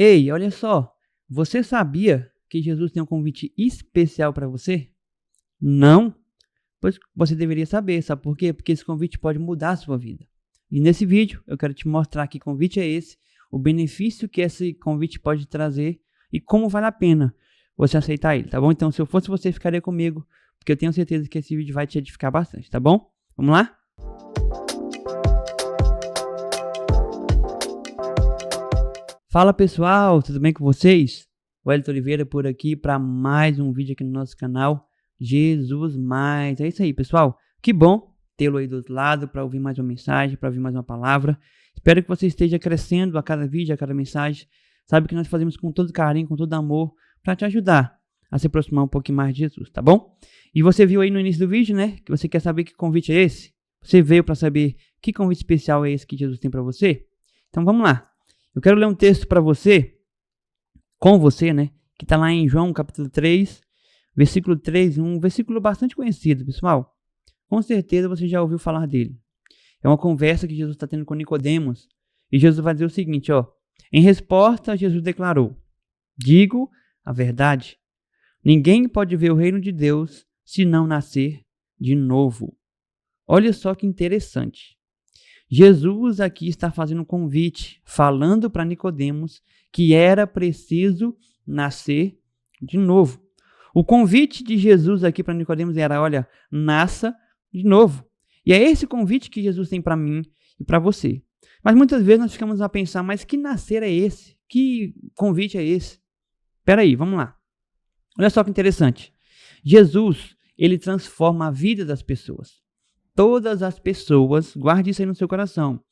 Ei, olha só, você sabia que Jesus tem um convite especial para você? Não? Pois você deveria saber, sabe por quê? Porque esse convite pode mudar a sua vida. E nesse vídeo eu quero te mostrar que convite é esse, o benefício que esse convite pode trazer e como vale a pena você aceitar ele, tá bom? Então, se eu fosse você, ficaria comigo, porque eu tenho certeza que esse vídeo vai te edificar bastante, tá bom? Vamos lá? Fala pessoal, tudo bem com vocês? Wellington Oliveira por aqui para mais um vídeo aqui no nosso canal Jesus Mais. É isso aí pessoal, que bom tê-lo aí do outro lado para ouvir mais uma mensagem, para ouvir mais uma palavra. Espero que você esteja crescendo a cada vídeo, a cada mensagem. Sabe que nós fazemos com todo carinho, com todo amor, para te ajudar a se aproximar um pouquinho mais de Jesus, tá bom? E você viu aí no início do vídeo, né, que você quer saber que convite é esse? Você veio para saber que convite especial é esse que Jesus tem para você? Então vamos lá. Eu quero ler um texto para você, com você, né? Que está lá em João capítulo 3, versículo 3, um versículo bastante conhecido, pessoal. Com certeza você já ouviu falar dele. É uma conversa que Jesus está tendo com Nicodemos. E Jesus vai dizer o seguinte, ó. Em resposta, Jesus declarou: digo a verdade. Ninguém pode ver o reino de Deus se não nascer de novo. Olha só que interessante. Jesus aqui está fazendo um convite, falando para Nicodemos que era preciso nascer de novo. O convite de Jesus aqui para Nicodemos era, olha, nasça de novo. E é esse convite que Jesus tem para mim e para você. Mas muitas vezes nós ficamos a pensar, mas que nascer é esse? Que convite é esse? Espera aí, vamos lá. Olha só que interessante. Jesus, ele transforma a vida das pessoas. Todas as pessoas, guarde isso aí no seu coração,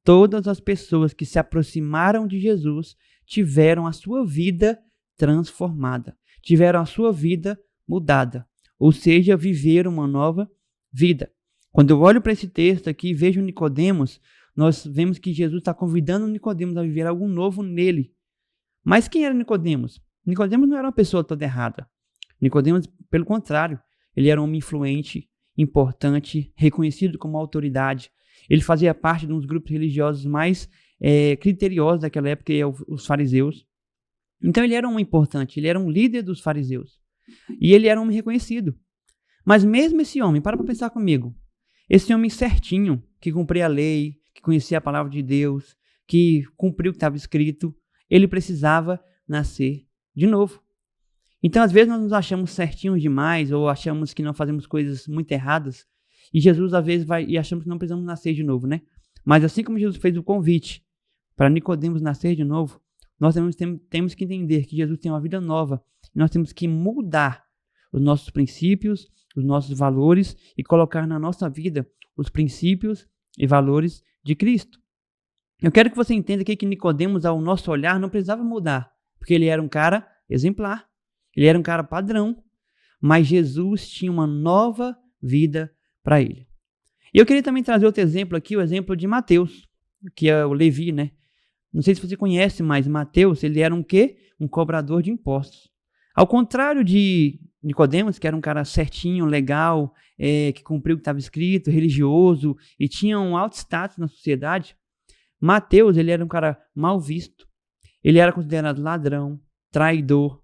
todas as pessoas que se aproximaram de Jesus tiveram a sua vida transformada, tiveram a sua vida mudada, ou seja, viveram uma nova vida. Quando eu olho para esse texto aqui e vejo Nicodemos, nós vemos que Jesus está convidando Nicodemos a viver algo novo nele. Mas quem era Nicodemos? Nicodemos não era uma pessoa toda errada. Nicodemos, pelo contrário, ele era um homem influente, importante, reconhecido como autoridade. Ele fazia parte de uns grupos religiosos mais criteriosos daquela época, os fariseus. Então ele era um homem importante, ele era um líder dos fariseus. E ele era um homem reconhecido. Mas mesmo esse homem, para pensar comigo, esse homem certinho, que cumpria a lei, que conhecia a palavra de Deus, que cumpriu o que estava escrito, ele precisava nascer de novo. Então, às vezes, nós nos achamos certinhos demais ou achamos que não fazemos coisas muito erradas e Jesus, às vezes, vai e achamos que não precisamos nascer de novo, né? Mas assim como Jesus fez o convite para Nicodemos nascer de novo, nós temos que entender que Jesus tem uma vida nova e nós temos que mudar os nossos princípios, os nossos valores e colocar na nossa vida os princípios e valores de Cristo. Eu quero que você entenda que Nicodemos, ao nosso olhar, não precisava mudar, porque ele era um cara exemplar. Ele era um cara padrão, mas Jesus tinha uma nova vida para ele. E eu queria também trazer outro exemplo aqui, o exemplo de Mateus, que é o Levi, né? Não sei se você conhece, mas Mateus, ele era um quê? Um cobrador de impostos. Ao contrário de Nicodemos, que era um cara certinho, legal, que cumpriu o que estava escrito, religioso, e tinha um alto status na sociedade, Mateus, ele era um cara mal visto. Ele era considerado ladrão, traidor.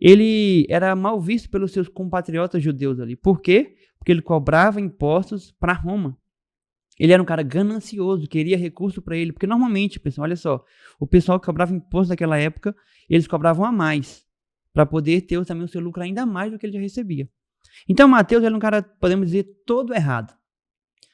Ele era mal visto pelos seus compatriotas judeus ali. Por quê? Porque ele cobrava impostos para Roma. Ele era um cara ganancioso, queria recurso para ele. Porque normalmente, pessoal, olha só, o pessoal que cobrava imposto naquela época, eles cobravam a mais, para poder ter também o seu lucro ainda mais do que ele já recebia. Então, Mateus era um cara, podemos dizer, todo errado.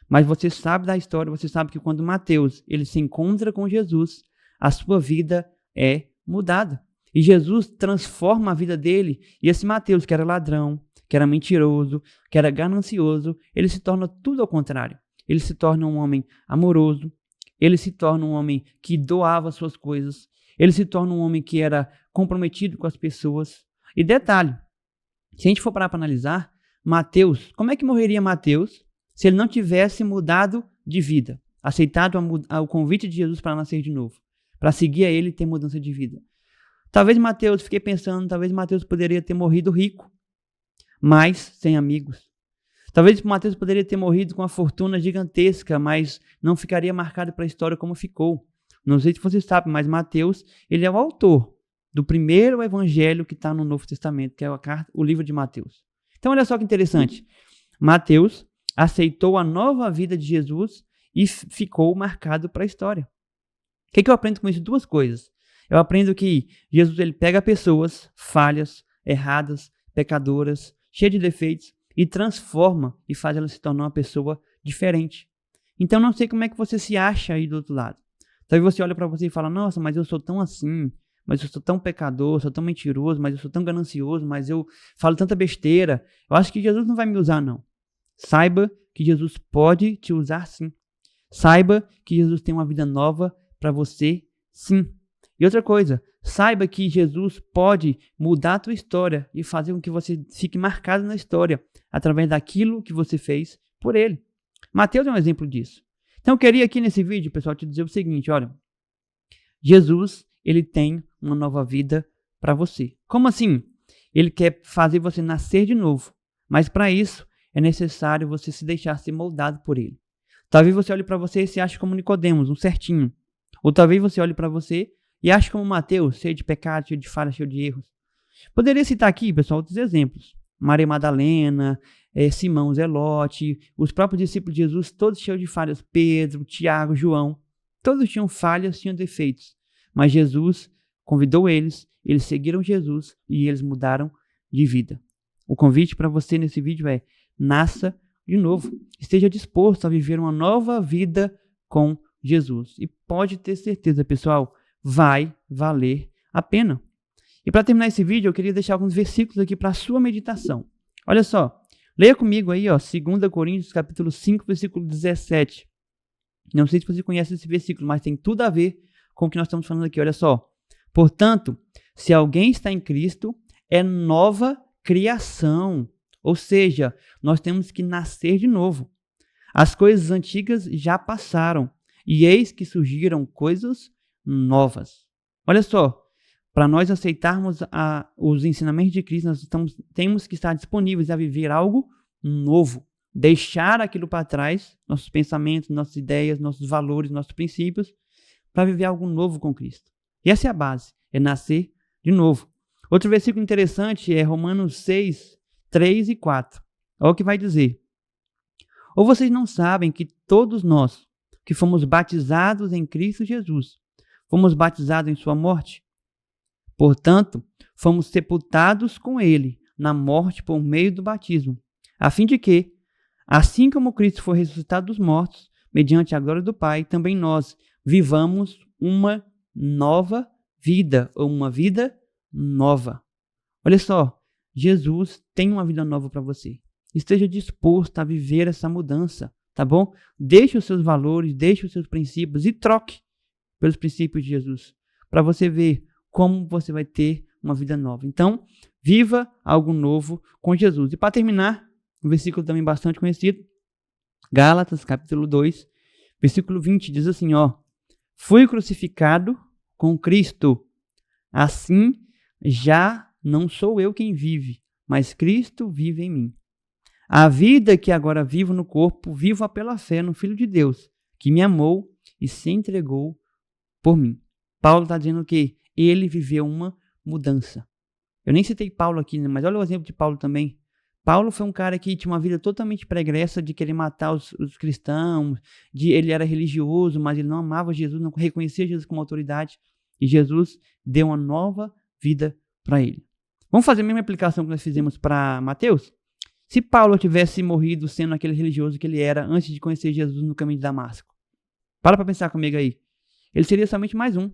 Mas você sabe da história, você sabe que quando Mateus ele se encontra com Jesus, a sua vida é mudada. E Jesus transforma a vida dele. E esse Mateus, que era ladrão, que era mentiroso, que era ganancioso, ele se torna tudo ao contrário. Ele se torna um homem amoroso. Ele se torna um homem que doava suas coisas. Ele se torna um homem que era comprometido com as pessoas. E detalhe, se a gente for parar para analisar, Mateus, como é que morreria Mateus se ele não tivesse mudado de vida? Aceitado o convite de Jesus para nascer de novo. Para seguir a ele e ter mudança de vida. Talvez Mateus, fiquei pensando, talvez Mateus poderia ter morrido rico, mas sem amigos. Talvez Mateus poderia ter morrido com uma fortuna gigantesca, mas não ficaria marcado para a história como ficou. Não sei se você sabe, mas Mateus, ele é o autor do primeiro evangelho que está no Novo Testamento, que é o livro de Mateus. Então, olha só que interessante. Mateus aceitou a nova vida de Jesus e ficou marcado para a história. O que eu aprendo com isso? Duas coisas. Eu aprendo que Jesus ele pega pessoas falhas, erradas, pecadoras, cheias de defeitos e transforma e faz ela se tornar uma pessoa diferente. Então, não sei como é que você se acha aí do outro lado. Talvez você olhe para você e fala, nossa, mas eu sou tão assim, mas eu sou tão pecador, sou tão mentiroso, mas eu sou tão ganancioso, mas eu falo tanta besteira. Eu acho que Jesus não vai me usar, não. Saiba que Jesus pode te usar, sim. Saiba que Jesus tem uma vida nova para você, sim. E outra coisa, saiba que Jesus pode mudar a tua história e fazer com que você fique marcado na história através daquilo que você fez por ele. Mateus é um exemplo disso. Então eu queria aqui nesse vídeo, pessoal, te dizer o seguinte, olha, Jesus, ele tem uma nova vida para você. Como assim? Ele quer fazer você nascer de novo, mas para isso é necessário você se deixar ser moldado por ele. Talvez você olhe para você e se ache como Nicodemos, um certinho. Ou talvez você olhe para você e ache como Mateus, cheio de pecado, cheio de falhas, cheio de erros. Poderia citar aqui, pessoal, outros exemplos. Maria Madalena, Simão Zelote, os próprios discípulos de Jesus, todos cheios de falhas. Pedro, Tiago, João. Todos tinham falhas, tinham defeitos. Mas Jesus convidou eles seguiram Jesus e eles mudaram de vida. O convite para você nesse vídeo é: nasça de novo. Esteja disposto a viver uma nova vida com Jesus. E pode ter certeza, pessoal, vai valer a pena. E para terminar esse vídeo, eu queria deixar alguns versículos aqui para a sua meditação. Olha só, leia comigo aí, 2 Coríntios capítulo 5, versículo 17. Não sei se você conhece esse versículo, mas tem tudo a ver com o que nós estamos falando aqui. Olha só. Portanto, se alguém está em Cristo, é nova criação. Ou seja, nós temos que nascer de novo. As coisas antigas já passaram, e eis que surgiram coisas novas. Olha só, para nós aceitarmos os ensinamentos de Cristo, nós temos que estar disponíveis a viver algo novo. Deixar aquilo para trás, nossos pensamentos, nossas ideias, nossos valores, nossos princípios, para viver algo novo com Cristo. E essa é a base, é nascer de novo. Outro versículo interessante é Romanos 6, 3 e 4. Olha o que vai dizer. Ou vocês não sabem que todos nós, que fomos batizados em Cristo Jesus, fomos batizados em sua morte? Portanto, fomos sepultados com ele na morte por meio do batismo, a fim de que, assim como Cristo foi ressuscitado dos mortos, mediante a glória do Pai, também nós vivamos uma nova vida, ou uma vida nova. Olha só, Jesus tem uma vida nova para você. Esteja disposto a viver essa mudança, tá bom? Deixe os seus valores, deixe os seus princípios e troque pelos princípios de Jesus, para você ver como você vai ter uma vida nova. Então, viva algo novo com Jesus. E para terminar, um versículo também bastante conhecido, Gálatas, capítulo 2, versículo 20, diz assim, fui crucificado com Cristo, assim já não sou eu quem vive, mas Cristo vive em mim. A vida que agora vivo no corpo, vivo-a pela fé no Filho de Deus, que me amou e se entregou por mim. Paulo está dizendo que ele viveu uma mudança. Eu nem citei Paulo aqui, mas olha o exemplo de Paulo também. Paulo foi um cara que tinha uma vida totalmente pregressa de querer matar os cristãos, ele era religioso, mas ele não amava Jesus, não reconhecia Jesus como autoridade, e Jesus deu uma nova vida para ele. Vamos fazer a mesma aplicação que nós fizemos para Mateus? Se Paulo tivesse morrido sendo aquele religioso que ele era antes de conhecer Jesus no caminho de Damasco, para pensar comigo aí. Ele seria somente mais um.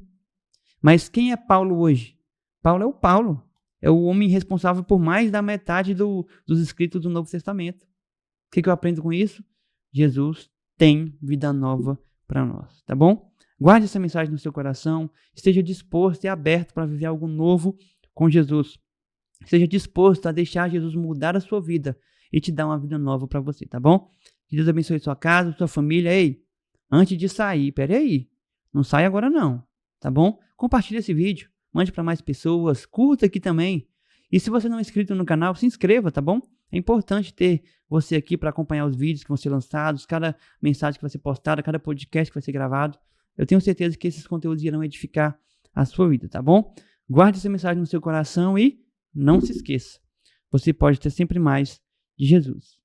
Mas quem é Paulo hoje? Paulo é o Paulo. É o homem responsável por mais da metade dos escritos do Novo Testamento. O que eu aprendo com isso? Jesus tem vida nova para nós, tá bom? Guarde essa mensagem no seu coração. Esteja disposto e aberto para viver algo novo com Jesus. Esteja disposto a deixar Jesus mudar a sua vida e te dar uma vida nova para você, tá bom? Que Deus abençoe sua casa, sua família. Ei, antes de sair, peraí, não sai agora não, tá bom? Compartilhe esse vídeo, mande para mais pessoas, curta aqui também. E se você não é inscrito no canal, se inscreva, tá bom? É importante ter você aqui para acompanhar os vídeos que vão ser lançados, cada mensagem que vai ser postada, cada podcast que vai ser gravado. Eu tenho certeza que esses conteúdos irão edificar a sua vida, tá bom? Guarde essa mensagem no seu coração e não se esqueça, você pode ter sempre mais de Jesus.